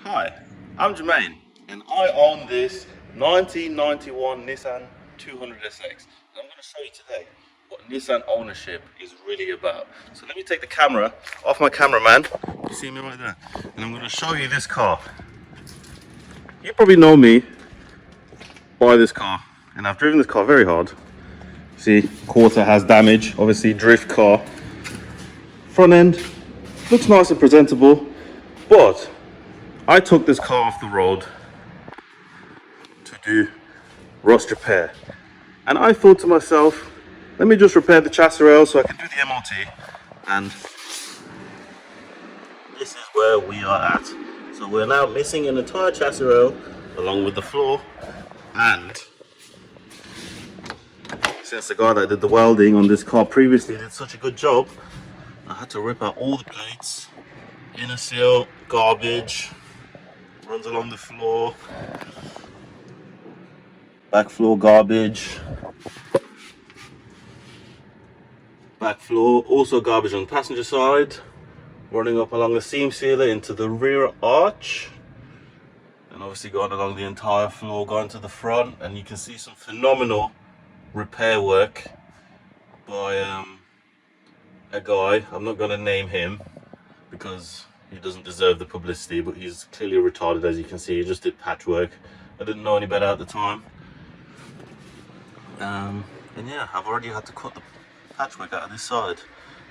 Hi, I'm Jermaine, and I own this 1991 Nissan 200SX. And I'm going to show you today what Nissan ownership is really about. So let me take the camera off my cameraman. You see me right there? And I'm going to show you this car. You probably know me by this car, and I've driven this car very hard. See, quarter has damage, obviously drift car. Front end looks nice and presentable, but I took this car off the road to do rust repair, and I thought to myself, let me just repair the chassis rail so I can do the MOT. And this is where we are at. So we're now missing an entire chassis rail along with the floor, and since the guy that did the welding on this car previously did such a good job, I had to rip out all the plates. Inner seal, garbage, runs along the floor. Back floor, garbage. Back floor, also garbage on the passenger side. Running up along the seam sealer into the rear arch. And obviously going along the entire floor, going to the front. And you can see some phenomenal repair work by a guy. I'm not going to name him because he doesn't deserve the publicity, but he's clearly retarded, as you can see. He just did patchwork. I didn't know any better at the time. And yeah, I've already had to cut the patchwork out of this side.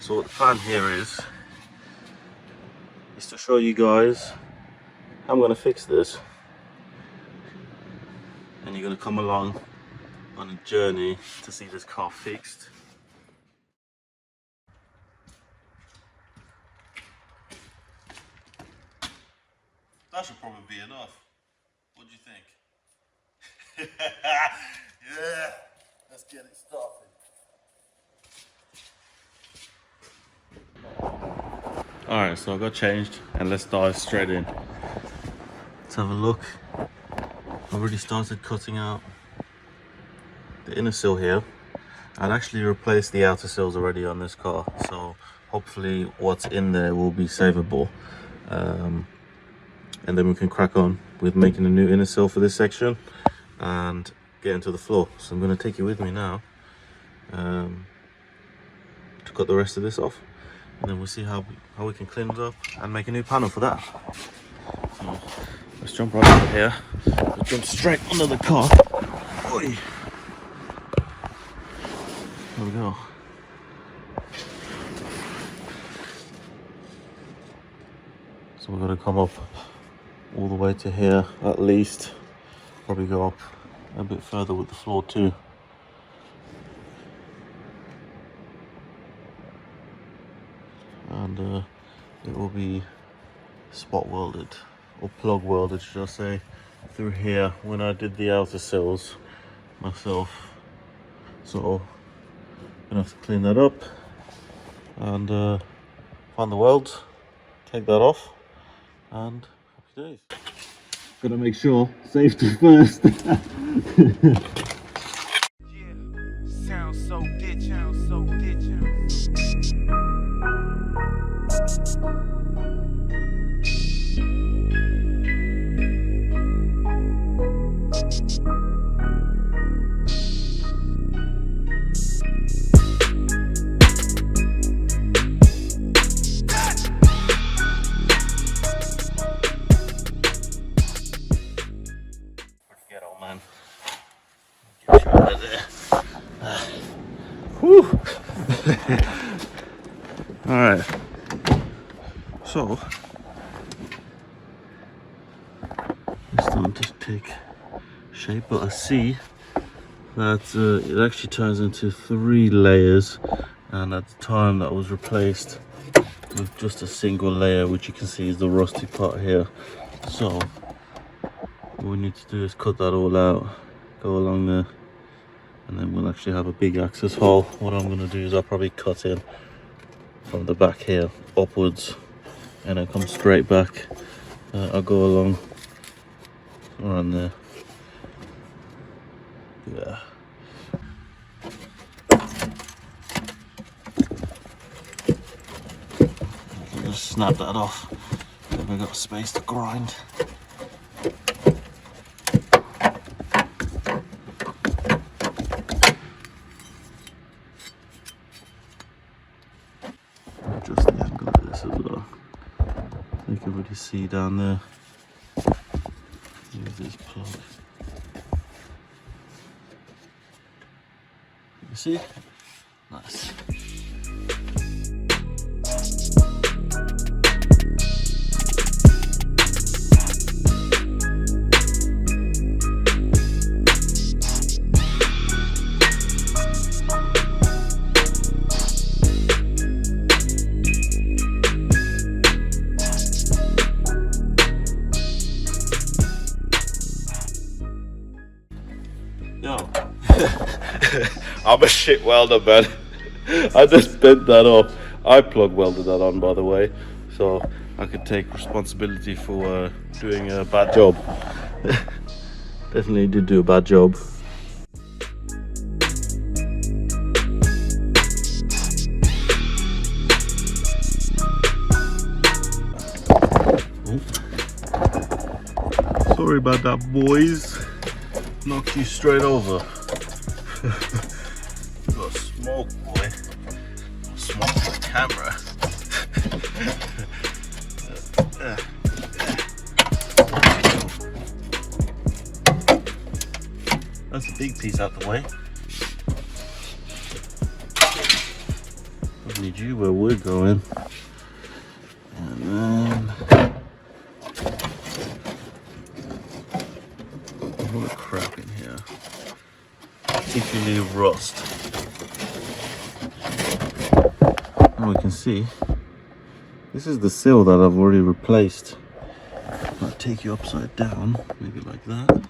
So what the plan here is to show you guys how I'm going to fix this. And you're going to come along on a journey to see this car fixed. That should probably be enough. What do you think? Yeah, let's get it started. Alright, so I got changed and let's dive straight in. Let's have a look. I've already started cutting out the inner sill here. I'd actually replaced the outer sills already on this car, so hopefully what's in there will be savable. And then we can crack on with making a new inner sill for this section and get into the floor. So I'm going to take you with me now to cut the rest of this off, and then we'll see how we can clean it up and make a new panel for that. So let's jump right over here. Let's jump straight under the car. Oi. There we go. So we're going to come up all the way to here at least. Probably go up a bit further with the floor too. And it will be spot welded, or plug welded should I say, through here when I did the outer sills myself. So I'm gonna have to clean that up and find the welds, take that off, and happy days. Gotta make sure safety first. Sounds so ditch, sounds so ditch. Ghetto, man. Get you out of there. Whew. Alright. So it's starting to take shape, but I see that it actually turns into 3 layers, and at the time that was replaced with just a single layer, which you can see is the rusty part here. So what we need to do is cut that all out, go along there, and then we'll actually have a big access hole. What I'm going to do is I'll probably cut in from the back here upwards and then come straight back. I'll go along around there. Yeah. Just snap that off. I got space to grind. Adjust the angle of this as well. You can really see down there. Use this plug. You see? Nice. Yo. I'm a shit welder, man. I just bent that off. I plug welded that on, by the way, so I could take responsibility for doing a bad job. Definitely did do a bad job. Oh. Sorry about that, boys. Knocked you straight over. You got smoke, boy. Smoke the camera. That's a big piece out the way. I need you where we're going. And then a lot of crap in here. Particularly rust. And we can see this is the sill that I've already replaced. I'll take you upside down, maybe like that.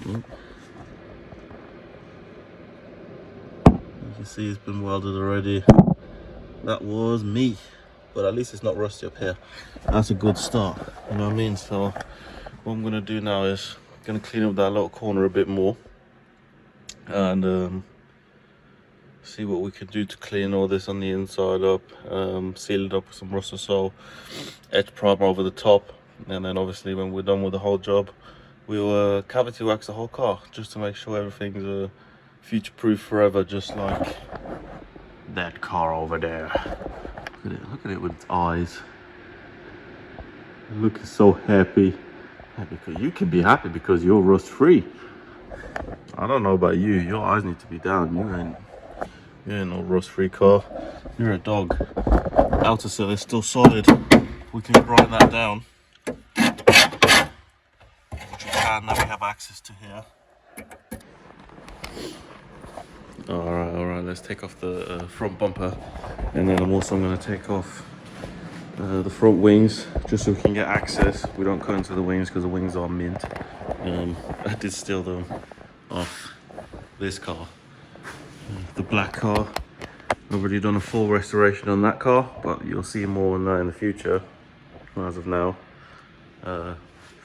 You can see it's been welded already. That was me, but at least it's not rusty up here. That's a good start, you know what I mean? So what I'm gonna do now is gonna clean up that little corner a bit more and see what we can do to clean all this on the inside up, seal it up with some rust or so, etch primer over the top, and then obviously when we're done with the whole job, we'll cavity wax the whole car just to make sure everything's future proof forever, just like that car over there. Look at it with its eyes. Look, it's so happy. Because you can be happy because you're rust free. I don't know about you, your eyes need to be down. You ain't no rust free car. You're a dog. Outer sill is still solid. We can grind that down, which we can now we have access to here. Alright, let's take off the front bumper, and then I'm also going to take off the front wings just so we can get access. We don't cut into the wings because the wings are mint. I did steal them off this car, the black car. I've already done a full restoration on that car, but you'll see more on that in the future. As of now,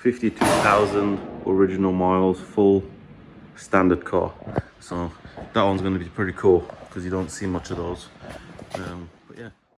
52,000 original miles, full standard car. So that one's going to be pretty cool because you don't see much of those.